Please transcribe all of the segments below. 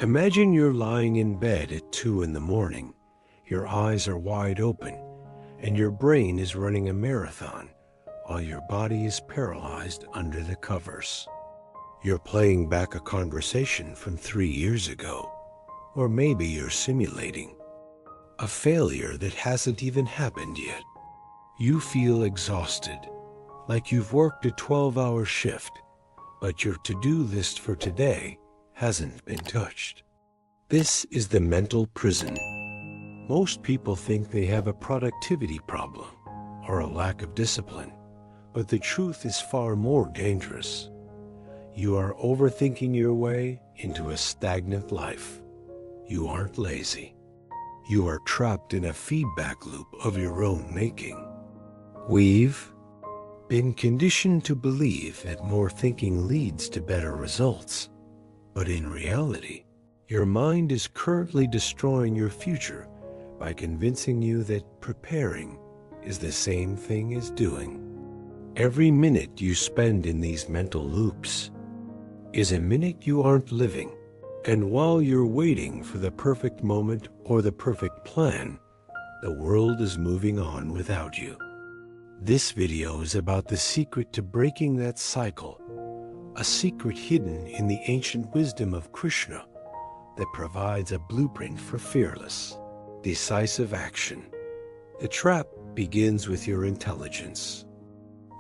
Imagine you're lying in bed at 2 in the morning. Your eyes are wide open, and your brain is running a marathon while your body is paralyzed under the covers. You're playing back a conversation from 3 years ago, or maybe you're simulating a failure that hasn't even happened yet. You feel exhausted, like you've worked a 12-hour shift, but your to-do list for today hasn't been touched. This is the mental prison. Most people think they have a productivity problem or a lack of discipline, but the truth is far more dangerous. You are overthinking your way into a stagnant life. You aren't lazy. You are trapped in a feedback loop of your own making. We've been conditioned to believe that more thinking leads to better results. But in reality, your mind is currently destroying your future by convincing you that preparing is the same thing as doing. Every minute you spend in these mental loops is a minute you aren't living. And while you're waiting for the perfect moment or the perfect plan, the world is moving on without you. This video is about the secret to breaking that cycle, a secret hidden in the ancient wisdom of Krishna that provides a blueprint for fearless, decisive action. The trap begins with your intelligence.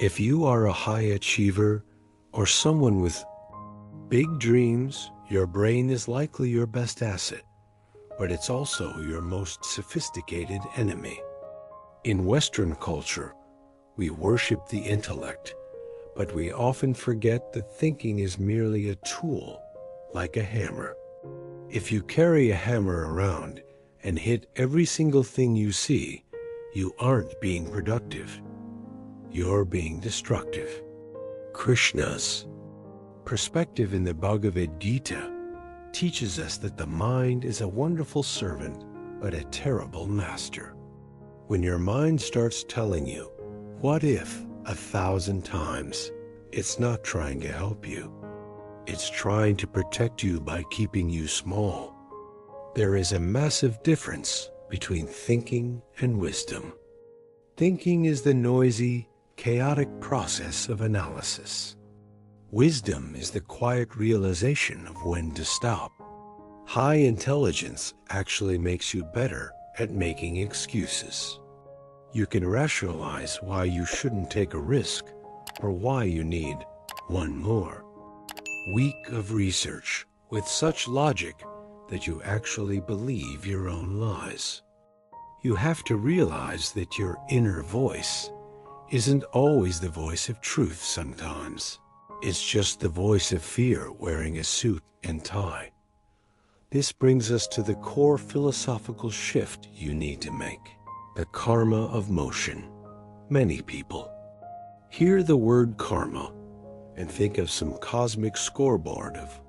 If you are a high achiever or someone with big dreams, your brain is likely your best asset, but it's also your most sophisticated enemy. In Western culture, we worship the intellect, but we often forget that thinking is merely a tool, like a hammer. If you carry a hammer around and hit every single thing you see, you aren't being productive. You're being destructive. Krishna's perspective in the Bhagavad Gita teaches us that the mind is a wonderful servant, but a terrible master. When your mind starts telling you, "What if?" 1,000 times, it's not trying to help you. It's trying to protect you by keeping you small. There is a massive difference between thinking and wisdom. Thinking is the noisy, chaotic process of analysis. Wisdom is the quiet realization of when to stop. High intelligence actually makes you better at making excuses. You can rationalize why you shouldn't take a risk or why you need one more week of research with such logic that you actually believe your own lies. You have to realize that your inner voice isn't always the voice of truth sometimes. It's just the voice of fear wearing a suit and tie. This brings us to the core philosophical shift you need to make. The karma of motion. Many people hear the word karma and think of some cosmic scoreboard of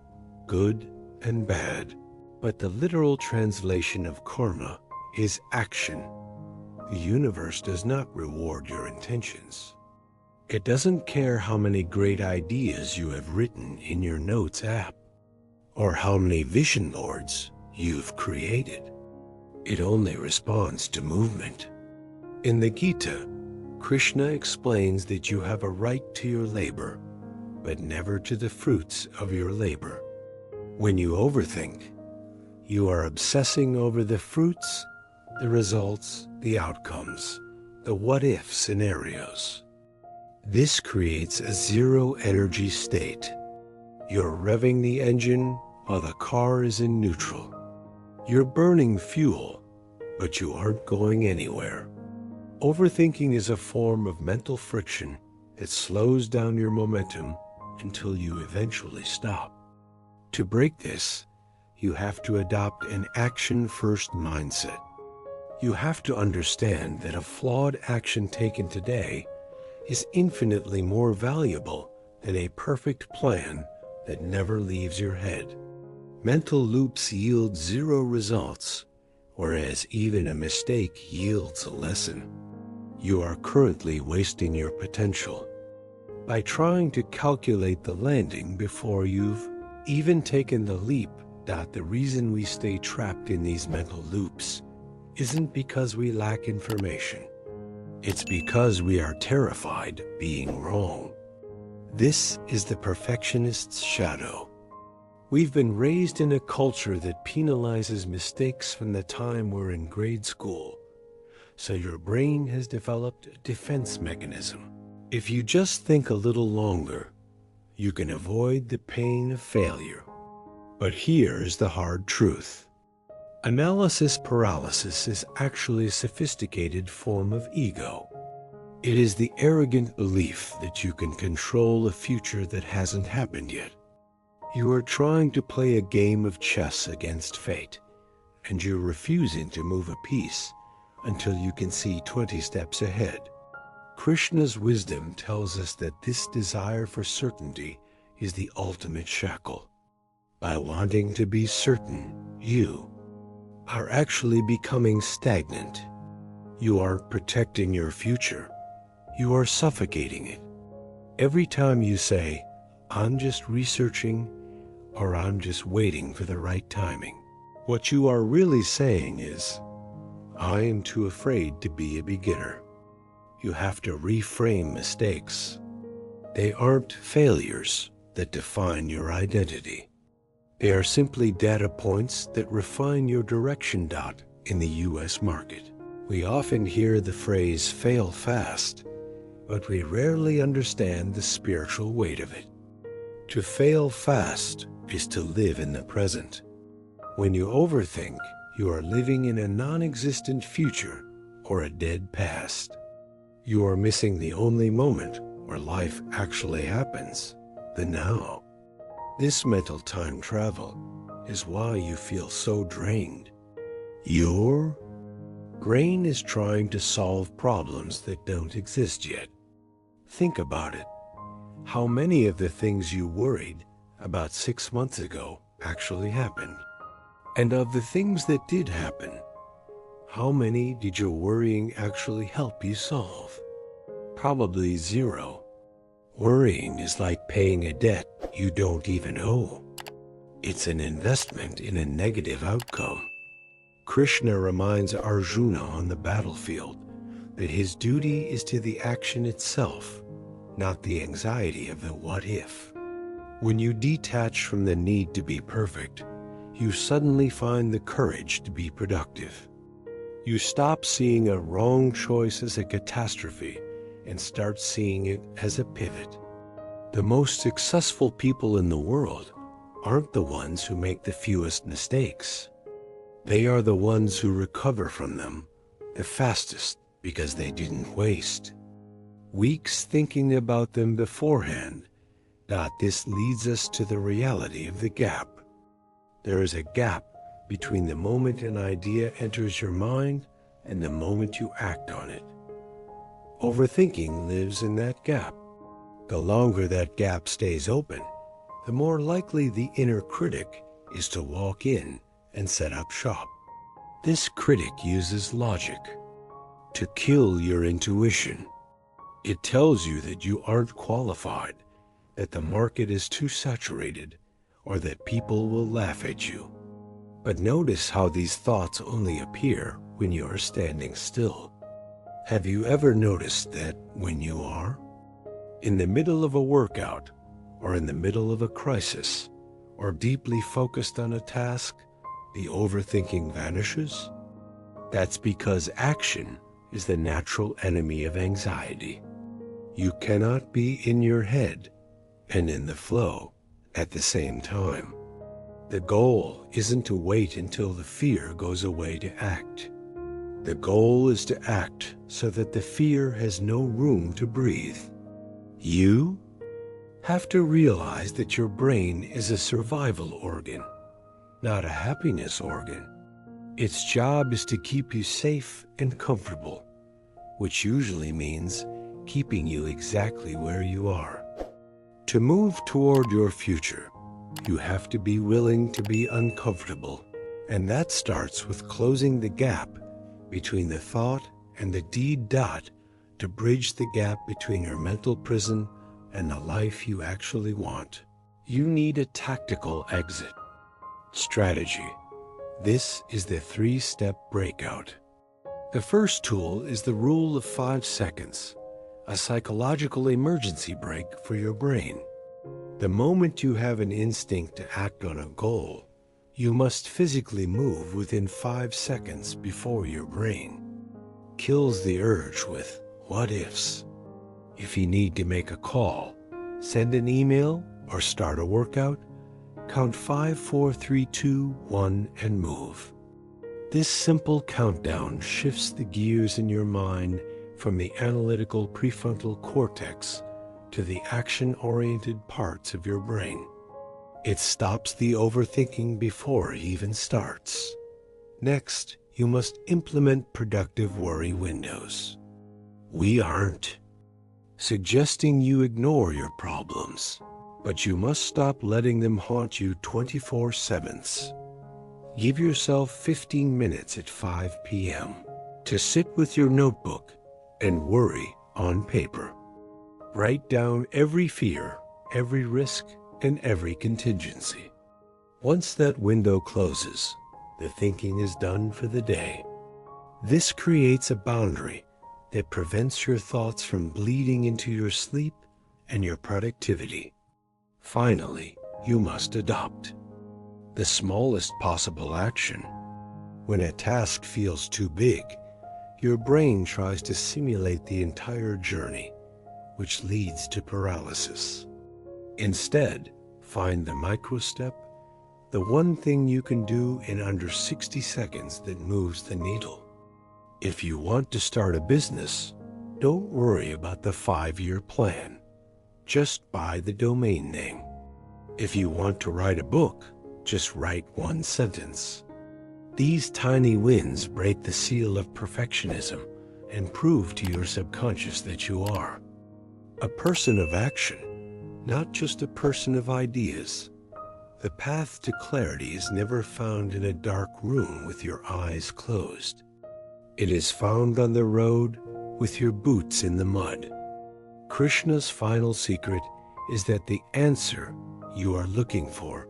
good and bad. But the literal translation of karma is action. The universe does not reward your intentions. It doesn't care how many great ideas you have written in your notes app, or how many vision boards you've created. It only responds to movement. In the Gita, Krishna explains that you have a right to your labor, but never to the fruits of your labor. When you overthink, you are obsessing over the fruits, the results, the outcomes, the what-if scenarios. This creates a zero-energy state. You're revving the engine while the car is in neutral. You're burning fuel, but you aren't going anywhere. Overthinking is a form of mental friction that slows down your momentum until you eventually stop. To break this, you have to adopt an action-first mindset. You have to understand that a flawed action taken today is infinitely more valuable than a perfect plan that never leaves your head. Mental loops yield zero results, whereas even a mistake yields a lesson. You are currently wasting your potential by trying to calculate the landing before you've even taken the leap that the reason we stay trapped in these mental loops isn't because we lack information. It's because we are terrified of being wrong. This is the perfectionist's shadow. We've been raised in a culture that penalizes mistakes from the time we're in grade school. So your brain has developed a defense mechanism. If you just think a little longer, you can avoid the pain of failure. But here is the hard truth. Analysis paralysis is actually a sophisticated form of ego. It is the arrogant belief that you can control a future that hasn't happened yet. You are trying to play a game of chess against fate, and you're refusing to move a piece until you can see 20 steps ahead. Krishna's wisdom tells us that this desire for certainty is the ultimate shackle. By wanting to be certain, you are actually becoming stagnant. You aren't protecting your future. You are suffocating it. Every time you say, "I'm just researching," or "I'm just waiting for the right timing," what you are really saying is, "I am too afraid to be a beginner." You have to reframe mistakes. They aren't failures that define your identity. They are simply data points that refine your direction. In the US market, we often hear the phrase "fail fast," but we rarely understand the spiritual weight of it. To fail fast is to live in the present. When you overthink, you are living in a non-existent future or a dead past. You are missing the only moment where life actually happens, the now. This mental time travel is why you feel so drained. Your brain is trying to solve problems that don't exist yet. Think about it. How many of the things you worried about 6 months ago actually happened? And of the things that did happen, how many did your worrying actually help you solve? Probably zero. Worrying is like paying a debt you don't even owe. It's an investment in a negative outcome. Krishna reminds Arjuna on the battlefield that his duty is to the action itself, not the anxiety of the what if. When you detach from the need to be perfect, you suddenly find the courage to be productive. You stop seeing a wrong choice as a catastrophe and start seeing it as a pivot. The most successful people in the world aren't the ones who make the fewest mistakes. They are the ones who recover from them the fastest because they didn't waste weeks thinking about them beforehand. This leads us to the reality of the gap. There is a gap between the moment an idea enters your mind and the moment you act on it. Overthinking lives in that gap. The longer that gap stays open, the more likely the inner critic is to walk in and set up shop. This critic uses logic to kill your intuition. It tells you that you aren't qualified, that the market is too saturated, or that people will laugh at you. But notice how these thoughts only appear when you are standing still. Have you ever noticed that when you are in the middle of a workout, or in the middle of a crisis, or deeply focused on a task, the overthinking vanishes? That's because action is the natural enemy of anxiety. You cannot be in your head and in the flow at the same time. The goal isn't to wait until the fear goes away to act. The goal is to act so that the fear has no room to breathe. You have to realize that your brain is a survival organ, not a happiness organ. Its job is to keep you safe and comfortable, which usually means keeping you exactly where you are. To move toward your future, you have to be willing to be uncomfortable, and that starts with closing the gap between the thought and the deed. To bridge the gap between your mental prison and the life you actually want, you need a tactical exit. Strategy. This is the 3-step breakout. The first tool is the rule of 5 seconds, a psychological emergency brake for your brain. The moment you have an instinct to act on a goal, you must physically move within 5 seconds before your brain kills the urge with what ifs. If you need to make a call, send an email, or start a workout, count 5, 4, 3, 2, 1 and move. This simple countdown shifts the gears in your mind from the analytical prefrontal cortex to the action-oriented parts of your brain. It stops the overthinking before it even starts. Next, you must implement productive worry windows. We aren't suggesting you ignore your problems, but you must stop letting them haunt you 24/7. Give yourself 15 minutes at 5 p.m. to sit with your notebook and worry on paper. Write down every fear, every risk, and every contingency. Once that window closes, the thinking is done for the day. This creates a boundary that prevents your thoughts from bleeding into your sleep and your productivity. Finally, you must adopt the smallest possible action. When a task feels too big, your brain tries to simulate the entire journey, which leads to paralysis. Instead, find the micro step, the one thing you can do in under 60 seconds that moves the needle. If you want to start a business, don't worry about the 5-year plan. Just buy the domain name. If you want to write a book, just write 1 sentence. These tiny wins break the seal of perfectionism and prove to your subconscious that you are a person of action, not just a person of ideas. The path to clarity is never found in a dark room with your eyes closed. It is found on the road with your boots in the mud. Krishna's final secret is that the answer you are looking for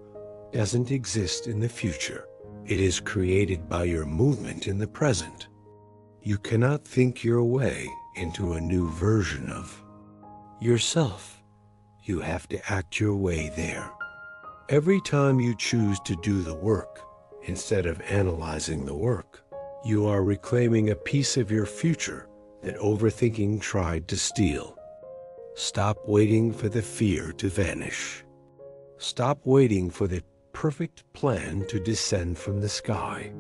doesn't exist in the future. It is created by your movement in the present. You cannot think your way into a new version of yourself. You have to act your way there. Every time you choose to do the work instead of analyzing the work, you are reclaiming a piece of your future that overthinking tried to steal. Stop waiting for the fear to vanish. Stop waiting for the perfect plan to descend from the sky.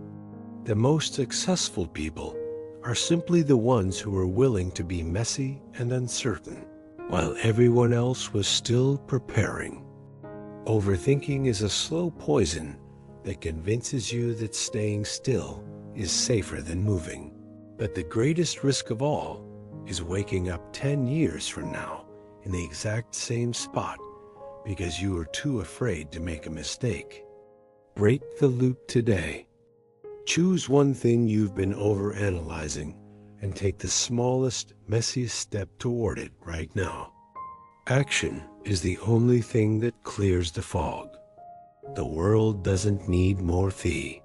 The most successful people are simply the ones who are willing to be messy and uncertain, while everyone else was still preparing. Overthinking is a slow poison that convinces you that staying still is safer than moving. But the greatest risk of all is waking up 10 years from now in the exact same spot because you are too afraid to make a mistake. Break the loop today. Choose one thing you've been overanalyzing and take the smallest, messiest step toward it right now. Action is the only thing that clears the fog. The world doesn't need more thee.